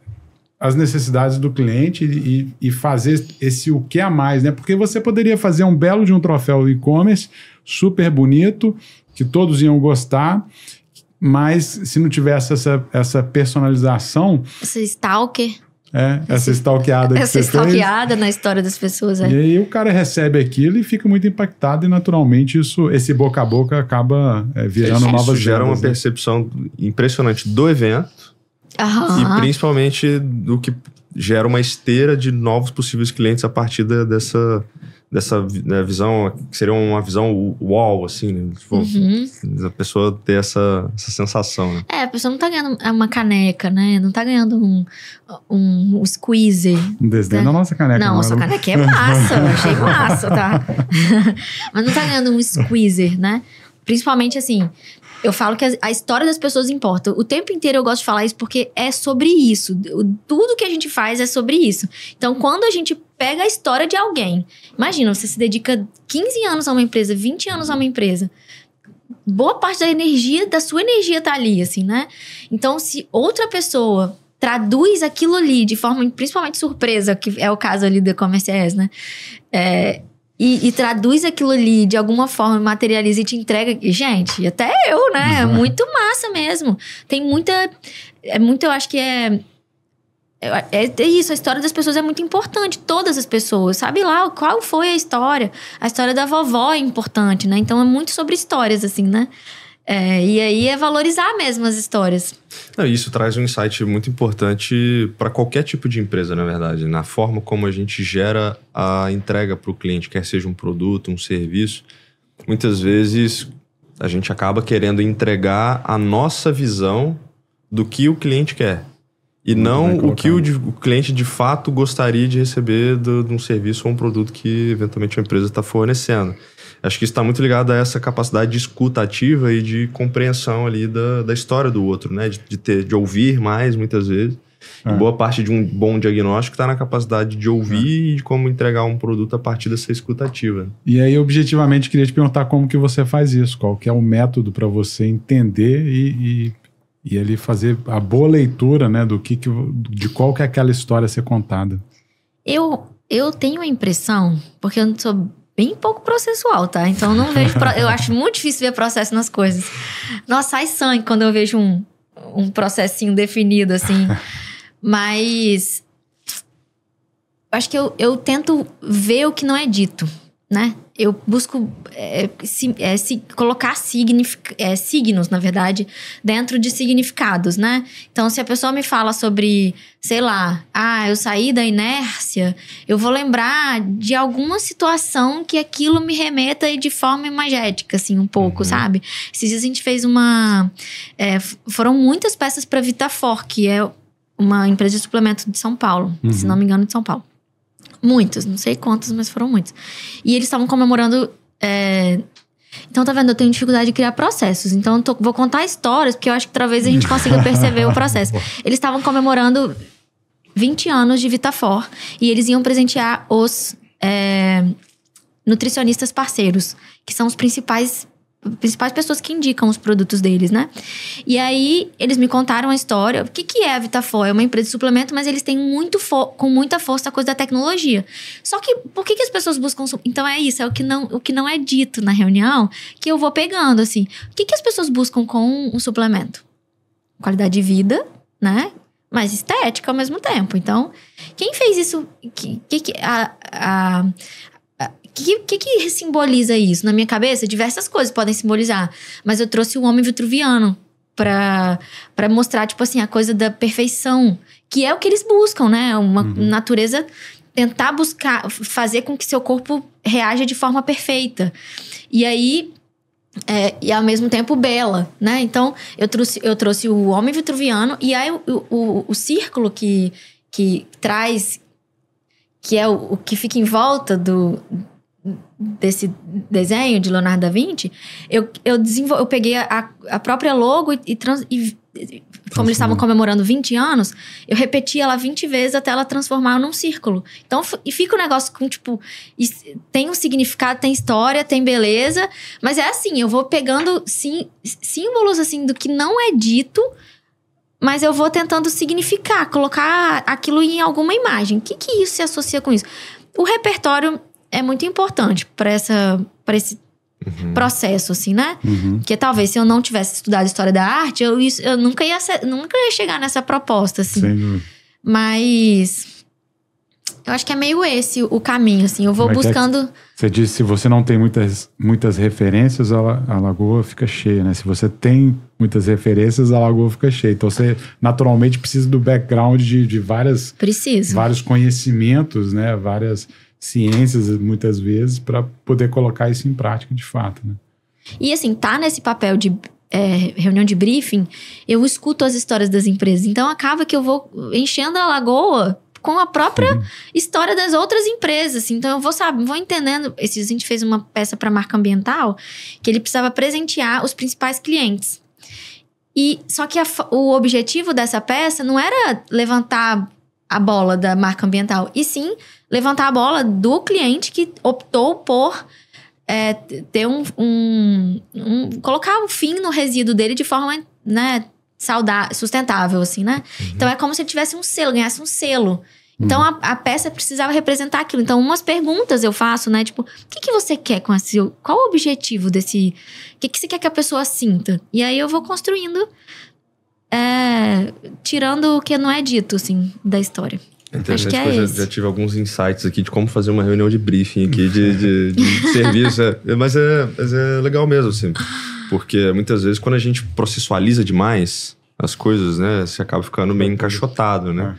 as necessidades do cliente e fazer esse o que a mais, né? Porque você poderia fazer um belo de um troféu e-commerce, super bonito, que todos iam gostar, mas se não tivesse essa personalização... Esse stalker... essa stalkeada que você fez. Essa stalkeada na história das pessoas. E aí o cara recebe aquilo e fica muito impactado e naturalmente esse boca a boca acaba virando novas vendas. Isso gera uma percepção impressionante do evento e principalmente do que gera uma esteira de novos possíveis clientes a partir dessa visão, que seria uma visão uau, assim, né? Tipo, a pessoa ter essa sensação, né? A pessoa não tá ganhando uma caneca, né? Não tá ganhando um squeezer. Um desenho da nossa caneca. Não, a sua caneca é massa, achei massa, tá? Mas não tá ganhando um squeezer, né? Principalmente assim... Eu falo que a história das pessoas importa. O tempo inteiro eu gosto de falar isso porque é sobre isso. Tudo que a gente faz é sobre isso. Então, quando a gente pega a história de alguém... Imagina, você se dedica 15 anos a uma empresa, 20 anos a uma empresa. Boa parte da sua energia tá ali, assim, né? Então, se outra pessoa traduz aquilo ali de forma principalmente surpresa, que é o caso ali do e-commerce AS, né? E traduz aquilo ali de alguma forma, materializa e te entrega. Gente, até eu, né? É muito massa mesmo. Tem muita... eu acho que é isso, a história das pessoas é muito importante. Todas as pessoas. Sabe lá qual foi a história? A história da vovó é importante, né? Então é muito sobre histórias, assim, né? E aí é valorizar mesmo as histórias. Isso traz um insight muito importante para qualquer tipo de empresa, na verdade. Na forma como a gente gera a entrega para o cliente, quer seja um produto, um serviço. Muitas vezes a gente acaba querendo entregar a nossa visão do que o cliente quer. E não o que o cliente de fato gostaria de receber de um serviço ou um produto que eventualmente a empresa está fornecendo. Acho que isso está muito ligado a essa capacidade de escuta ativa e de compreensão ali da história do outro, né? De ouvir mais, muitas vezes. E boa parte de um bom diagnóstico está na capacidade de ouvir e de como entregar um produto a partir dessa escuta ativa. E aí, objetivamente, queria te perguntar como que você faz isso. Qual que é o método para você entender e ali fazer a boa leitura, né? De qual que é aquela história a ser contada. Eu tenho a impressão, porque eu sou bem pouco processual, tá? Então eu não vejo... eu acho muito difícil ver processo nas coisas. Nossa, sai sangue quando eu vejo um processinho definido, assim. Mas... acho que eu tento ver o que não é dito, né? Eu busco colocar signos, na verdade, dentro de significados, né? Então, se a pessoa me fala sobre, sei lá, eu saí da inércia, eu vou lembrar de alguma situação que aquilo me remeta de forma imagética, assim, um pouco, sabe? Esses dias a gente fez foram muitas peças para Vitafor, que é uma empresa de suplemento de São Paulo, se não me engano, de São Paulo. Muitos, não sei quantos, mas foram muitos. E eles estavam comemorando... Então, tá vendo? Eu tenho dificuldade de criar processos. Então, vou contar histórias, porque eu acho que talvez a gente consiga perceber o processo. Eles estavam comemorando 20 anos de Vitafor. E eles iam presentear os nutricionistas parceiros, que são os principais pessoas que indicam os produtos deles, né? E aí, eles me contaram a história. O que é a Vitafor? É uma empresa de suplemento, mas eles têm com muita força a coisa da tecnologia. Só que, por que as pessoas buscam... Então, é isso. É o que não é dito na reunião, que eu vou pegando, assim. O que as pessoas buscam com um suplemento? Qualidade de vida, né? mas estética ao mesmo tempo. Então, quem fez isso? O que simboliza isso? Na minha cabeça, diversas coisas podem simbolizar. Mas eu trouxe o homem vitruviano pra mostrar, tipo assim, a coisa da perfeição. Que é o que eles buscam, né? Uma natureza... Tentar buscar, fazer com que seu corpo reaja de forma perfeita. E aí... e ao mesmo tempo bela, né? Então, eu trouxe o homem vitruviano. E aí, o círculo que traz... Que é o que fica em volta desse desenho de Leonardo da Vinci. Eu peguei a própria logo e como eles estavam comemorando 20 anos, eu repeti ela 20 vezes até ela transformar num círculo. Então, e fica um negócio com, tipo... Tem um significado, tem história, tem beleza. Mas é assim, eu vou pegando símbolos, assim, do que não é dito... Mas eu vou tentando significar, colocar aquilo em alguma imagem. O que isso se associa com isso? O repertório é muito importante para esse processo, assim, né? Porque talvez se eu não tivesse estudado História da Arte, eu nunca ia chegar nessa proposta, assim. Sim. Mas eu acho que é meio esse o caminho, assim. Eu vou buscando... Você disse, se você não tem muitas referências, a lagoa fica cheia, né? Se você tem muitas referências, a lagoa fica cheia. Então, você naturalmente precisa do background de vários conhecimentos, né? Várias ciências, muitas vezes, para poder colocar isso em prática, de fato, né? E, assim, tá nesse papel de reunião de briefing, eu escuto as histórias das empresas. Então, acaba que eu vou enchendo a lagoa com a própria história das outras empresas, assim. Então, eu vou entendendo. A gente fez uma peça para marca ambiental que ele precisava presentear os principais clientes. Só que o objetivo dessa peça não era levantar a bola da marca ambiental, e sim levantar a bola do cliente que optou por ter colocar um fim no resíduo dele de forma, né, saudável, sustentável, assim, né? Então, é como se ele tivesse um selo, ganhasse um selo. Então, a peça precisava representar aquilo. Então, umas perguntas eu faço, né? Tipo, o que você quer com esse... Qual o objetivo desse... O que você quer que a pessoa sinta? E aí, eu vou construindo, tirando o que não é dito, assim, da história. Acho que já tive alguns insights aqui de como fazer uma reunião de briefing aqui, de serviço. Mas é legal mesmo, assim. Porque muitas vezes, quando a gente processualiza demais as coisas, né? Você acaba ficando meio encaixotado, né?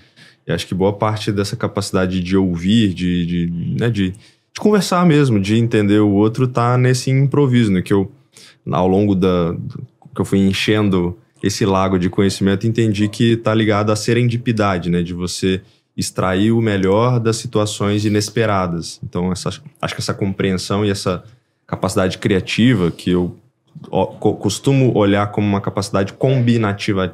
E acho que boa parte dessa capacidade de ouvir, de conversar mesmo, de entender o outro, tá nesse improviso, né? Que eu, ao longo que eu fui enchendo esse lago de conhecimento, entendi que tá ligado à serendipidade, né? De você extrair o melhor das situações inesperadas. Então, acho que essa compreensão e essa capacidade criativa, que eu costumo olhar como uma capacidade combinativa,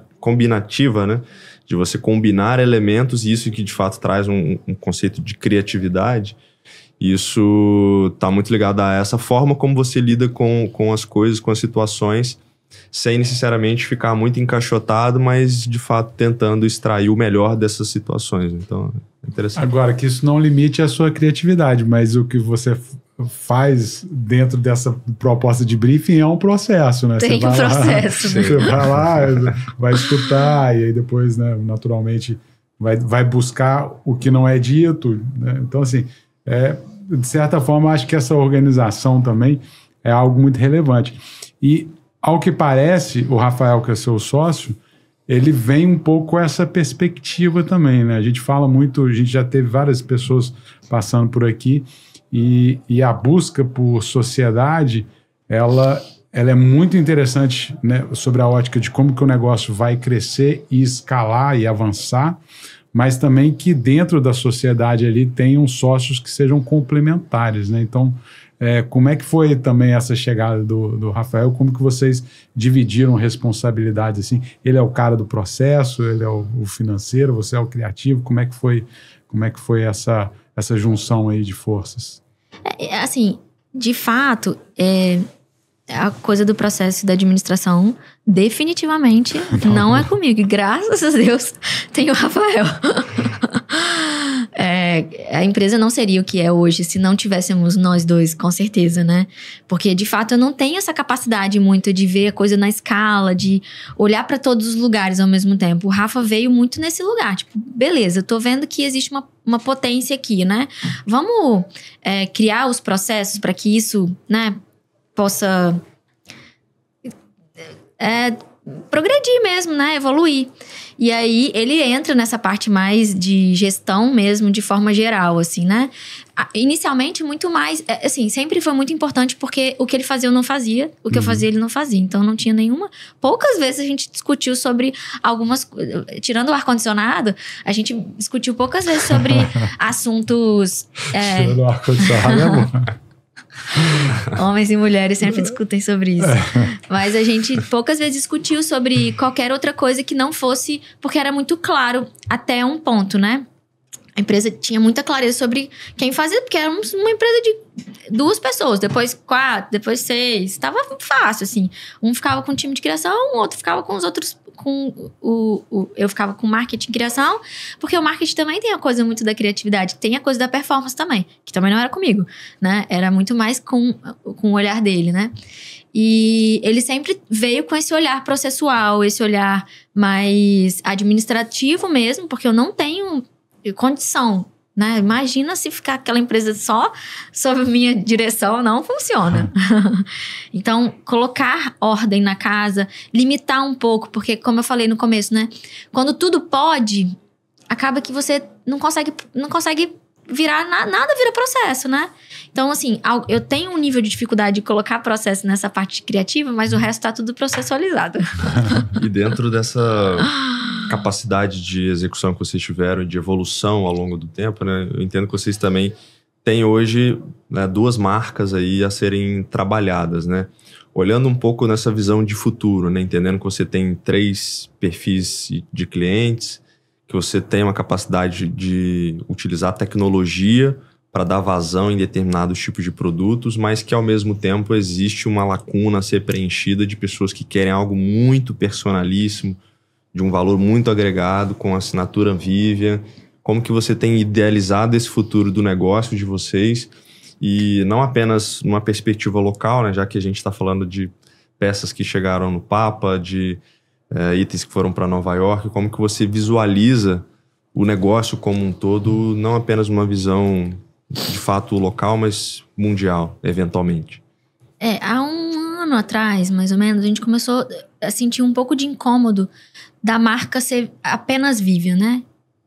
né? De você combinar elementos, e isso que de fato traz um conceito de criatividade. Isso está muito ligado a essa forma como você lida com as coisas, com as situações, sem necessariamente ficar muito encaixotado, mas de fato tentando extrair o melhor dessas situações. Então, é interessante. Agora, que isso não limite a sua criatividade, mas o que você faz dentro dessa proposta de briefing é um processo, né? Tem um processo. Você vai lá, vai escutar, e aí depois, né, naturalmente, vai buscar o que não é dito, né? Então, assim, de certa forma, acho que essa organização também é algo muito relevante. E, ao que parece, o Rafael, que é seu sócio, ele vem um pouco com essa perspectiva também, né? A gente fala muito, a gente já teve várias pessoas passando por aqui, e a busca por sociedade, ela é muito interessante, né, sobre a ótica de como que o negócio vai crescer e escalar e avançar, mas também que dentro da sociedade ali tenham sócios que sejam complementares, né? Então, como é que foi também essa chegada do Rafael? Como que vocês dividiram responsabilidades, assim? Ele é o cara do processo, ele é o financeiro, você é o criativo. Como é que foi essa junção aí de forças? Assim, de fato, a coisa do processo da administração definitivamente não é comigo. E graças a Deus tem o Rafael. a empresa não seria o que é hoje se não tivéssemos nós dois, com certeza, né? Porque, de fato, eu não tenho essa capacidade muito de ver a coisa na escala, de olhar para todos os lugares ao mesmo tempo. O Rafa veio muito nesse lugar. Tipo, beleza, eu tô vendo que existe uma potência aqui, né? Vamos criar os processos para que isso, né, possa progredir mesmo, né? Evoluir. E aí, ele entra nessa parte mais de gestão mesmo, de forma geral, assim, né? Inicialmente, muito mais... assim, sempre foi muito importante porque o que ele fazia eu não fazia, o que eu fazia ele não fazia. Então, não tinha nenhuma... Poucas vezes a gente discutiu sobre algumas... Tirando o ar-condicionado, a gente discutiu poucas vezes sobre assuntos... Tirando o ar-condicionado é bom. Homens e mulheres sempre discutem sobre isso. Mas a gente poucas vezes discutiu sobre qualquer outra coisa que não fosse... Porque era muito claro até um ponto, né? A empresa tinha muita clareza sobre quem fazia, porque era uma empresa de 2 pessoas, depois 4, depois 6. Estava fácil, assim. Um ficava com o time de criação, o outro ficava com os outros... eu ficava com marketing e criação, porque o marketing também tem a coisa muito da criatividade, tem a coisa da performance também, que também não era comigo, né? Era muito mais com o olhar dele, né? E ele sempre veio com esse olhar processual, esse olhar mais administrativo mesmo, porque eu não tenho condição, né? Imagina se ficar aquela empresa só sob minha direção, não funciona. Então, colocar ordem na casa, limitar um pouco, porque como eu falei no começo, né? Quando tudo pode, acaba que você não consegue virar, nada vira processo, né? Então, assim, eu tenho um nível de dificuldade de colocar processo nessa parte criativa, mas o resto tá tudo processualizado. E dentro dessa capacidade de execução que vocês tiveram, de evolução ao longo do tempo, né? Eu entendo que vocês também têm hoje, né, 2 marcas aí a serem trabalhadas, né? Olhando um pouco nessa visão de futuro, né? Entendendo que você tem 3 perfis de clientes, que você tem uma capacidade de utilizar tecnologia para dar vazão em determinados tipos de produtos, mas que ao mesmo tempo existe uma lacuna a ser preenchida de pessoas que querem algo muito personalíssimo, de um valor muito agregado, com assinatura Vivian. Como que você tem idealizado esse futuro do negócio de vocês? E não apenas numa perspectiva local, né? Já que a gente está falando de peças que chegaram no Papa, de itens que foram para Nova York. Como que você visualiza o negócio como um todo, não apenas uma visão de fato local, mas mundial, eventualmente? Há um ano atrás, mais ou menos, a gente começou a sentir um pouco de incômodo da marca ser apenas Vivian, né?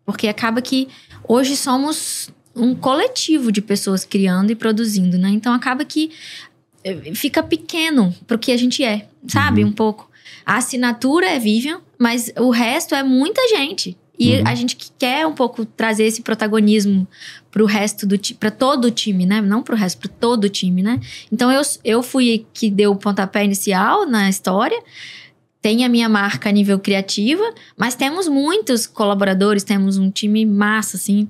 Porque acaba que hoje somos um coletivo de pessoas criando e produzindo, né? Então acaba que fica pequeno pro que a gente é, sabe? Um pouco. A assinatura é Vivian, mas o resto é muita gente. E a gente quer um pouco trazer esse protagonismo pro resto do time, pra todo o time, né? Não pro resto, pro todo o time, né? Então eu fui que deu o pontapé inicial na história. Tem a minha marca a nível criativa, mas temos muitos colaboradores, temos um time massa, assim.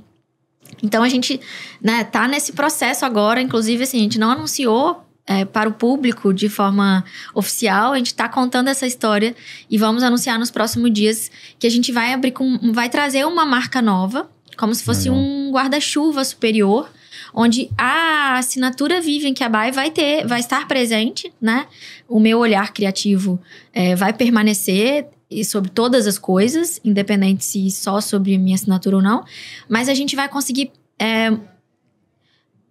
Então a gente, né, tá nesse processo agora, inclusive assim, a gente não anunciou para o público de forma oficial, a gente tá contando essa história e vamos anunciar nos próximos dias que a gente vai vai trazer uma marca nova, como se fosse um guarda-chuva superior, onde a assinatura Vivian que a Bai vai estar presente, né? O meu olhar criativo vai permanecer e sobre todas as coisas, independente se só sobre a minha assinatura ou não, mas a gente vai conseguir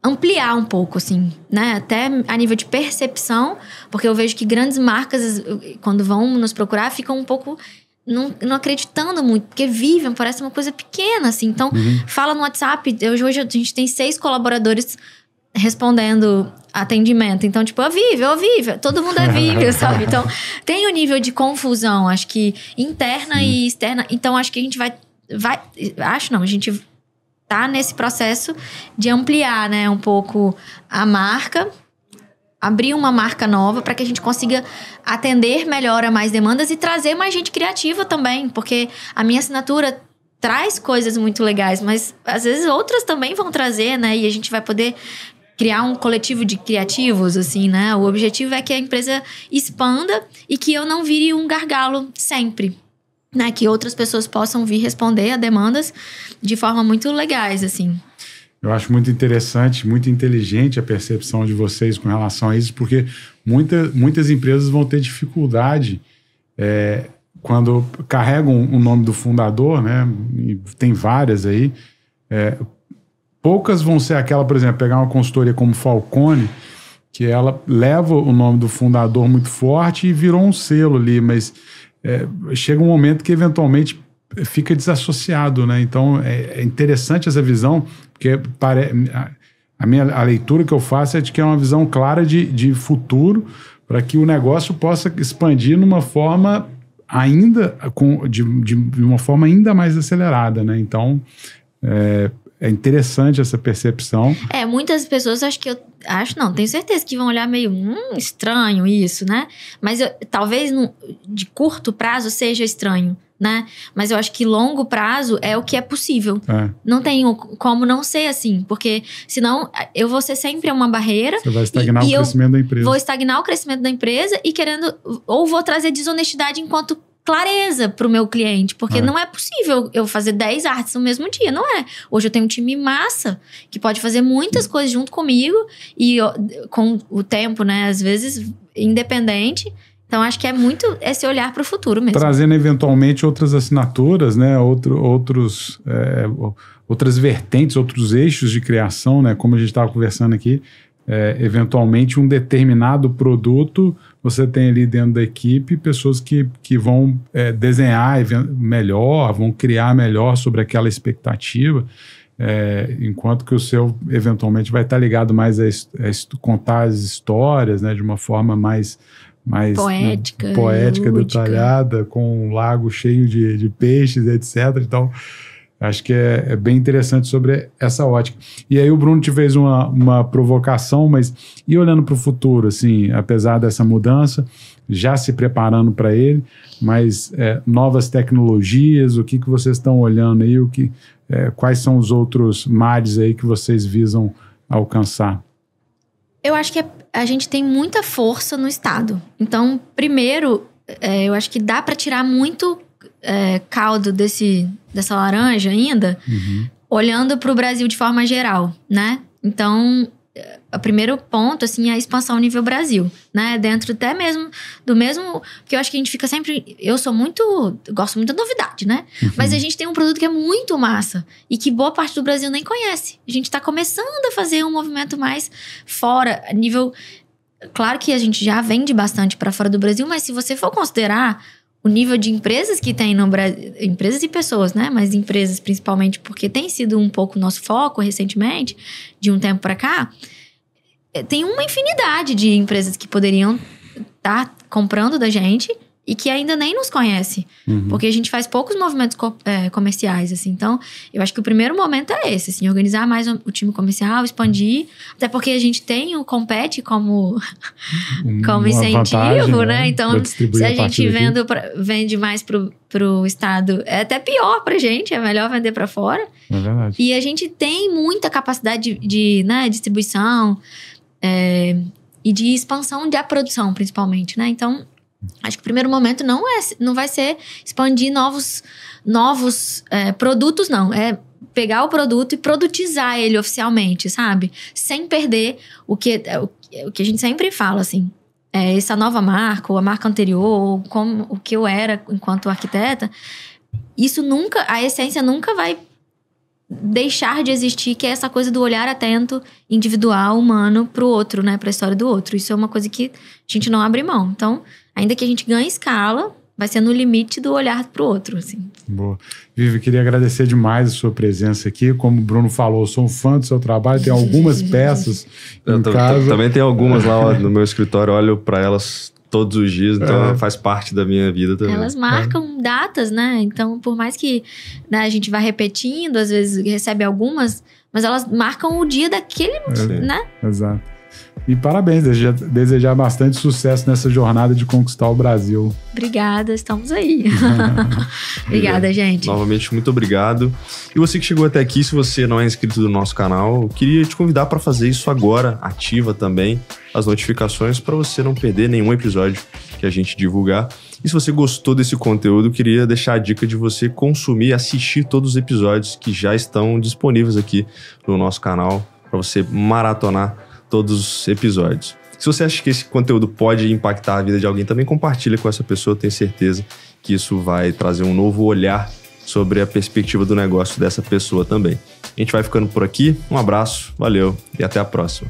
ampliar um pouco, assim, né? Até a nível de percepção, porque eu vejo que grandes marcas, quando vão nos procurar, ficam um pouco não acreditando muito, porque Vivian parece uma coisa pequena, assim. Então, fala no WhatsApp, hoje a gente tem 6 colaboradores respondendo atendimento. Então, tipo, a Vivian, todo mundo é Vivian, sabe? Então, tem um nível de confusão, acho que interna e externa. Então, acho que a gente a gente tá nesse processo de ampliar, né, um pouco a marca, abrir uma marca nova para que a gente consiga atender melhor a mais demandas e trazer mais gente criativa também, porque a minha assinatura traz coisas muito legais, mas às vezes outras também vão trazer, né, e a gente vai poder criar um coletivo de criativos, assim, né? O objetivo é que a empresa expanda e que eu não vire um gargalo sempre, né? Que outras pessoas possam vir responder a demandas de forma muito legais, assim. Eu acho muito interessante, muito inteligente a percepção de vocês com relação a isso, porque muitas empresas vão ter dificuldade quando carregam o nome do fundador, né? E tem várias aí. Poucas vão ser aquela, por exemplo, pegar uma consultoria como Falcone, que ela leva o nome do fundador muito forte e virou um selo ali, mas chega um momento que eventualmente fica desassociado, né? Então é interessante essa visão, porque a leitura que eu faço é de que é uma visão clara de futuro para que o negócio possa expandir numa forma de uma forma ainda mais acelerada, né? Então é interessante essa percepção. Muitas pessoas tenho certeza que vão olhar meio estranho isso, né? Mas talvez de curto prazo seja estranho, né? Mas eu acho que longo prazo é o que é possível. Não tenho como não ser assim, porque senão eu vou ser sempre uma barreira. Você vai estagnar o crescimento da empresa. Vou estagnar o crescimento da empresa ou vou trazer desonestidade enquanto clareza para o meu cliente, porque não é possível eu fazer 10 artes no mesmo dia, não é? Hoje eu tenho um time massa, que pode fazer muitas coisas junto comigo e com o tempo, né, às vezes independente. Então acho que é muito esse olhar para o futuro mesmo. Trazendo eventualmente outras assinaturas, né, outras vertentes, outros eixos de criação, né, como a gente estava conversando aqui. Eventualmente um determinado produto, você tem ali dentro da equipe pessoas que vão desenhar melhor, vão criar melhor sobre aquela expectativa, enquanto que o seu eventualmente vai estar ligado mais a contar as histórias, né, de uma forma mais poética, detalhada, com um lago cheio de peixes, etc. Então acho que é bem interessante sobre essa ótica. E aí o Bruno te fez uma provocação, mas e olhando para o futuro, assim, apesar dessa mudança, já se preparando para ele, mas novas tecnologias, o que vocês estão olhando aí, quais são os outros mares aí que vocês visam alcançar? Eu acho que a gente tem muita força no Estado. Então, primeiro, eu acho que dá para tirar muito caldo dessa laranja ainda, olhando para o Brasil de forma geral, né? Então, o primeiro ponto, assim, é a expansão nível Brasil, né? Dentro até mesmo do mesmo... Porque eu acho que a gente fica sempre... gosto muito da novidade, né? Mas a gente tem um produto que é muito massa e que boa parte do Brasil nem conhece. A gente está começando a fazer um movimento mais fora, a nível... Claro que a gente já vende bastante para fora do Brasil, mas se você for considerar o nível de empresas que tem no Brasil, empresas e pessoas, né? Mas empresas principalmente, porque tem sido um pouco nosso foco recentemente, de um tempo para cá, tem uma infinidade de empresas que poderiam estar comprando da gente e que ainda nem nos conhece. Porque a gente faz poucos movimentos comerciais, assim. Então, eu acho que o primeiro momento é esse, assim, organizar mais o time comercial, expandir. Até porque a gente tem o Compete como incentivo, vantagem, né? Então, se a gente vende mais pro Estado, é até pior pra gente, é melhor vender pra fora. É verdade. E a gente tem muita capacidade de distribuição e de expansão da produção, principalmente, né? Então, acho que o primeiro momento não vai ser expandir novos produtos, não. É pegar o produto e produtizar ele oficialmente, sabe? Sem perder o que a gente sempre fala, assim. Essa nova marca, ou a marca anterior, ou o que eu era enquanto arquiteta, a essência nunca vai deixar de existir, que é essa coisa do olhar atento, individual, humano, pro outro, né? Pra história do outro. Isso é uma coisa que a gente não abre mão. Então, ainda que a gente ganhe escala, vai ser no limite do olhar pro outro, assim. Boa. Vivi, queria agradecer demais a sua presença aqui. Como o Bruno falou, eu sou um fã do seu trabalho, tem algumas peças em casa. Também tem algumas lá no meu escritório, olho para elas todos os dias, então faz parte da minha vida também. Elas marcam datas, né? Então, por mais que a gente vá repetindo, às vezes recebe algumas, mas elas marcam o dia daquele, né? Exato. E parabéns, desejar bastante sucesso nessa jornada de conquistar o Brasil. Obrigada, estamos aí. Obrigada, gente. Novamente, muito obrigado. E você que chegou até aqui, se você não é inscrito no nosso canal, eu queria te convidar para fazer isso agora. Ativa também as notificações para você não perder nenhum episódio que a gente divulgar. E se você gostou desse conteúdo, eu queria deixar a dica de você consumir e assistir todos os episódios que já estão disponíveis aqui no nosso canal, para você maratonar todos os episódios. Se você acha que esse conteúdo pode impactar a vida de alguém, também compartilha com essa pessoa. Eu tenho certeza que isso vai trazer um novo olhar sobre a perspectiva do negócio dessa pessoa também. A gente vai ficando por aqui. Um abraço, valeu e até a próxima.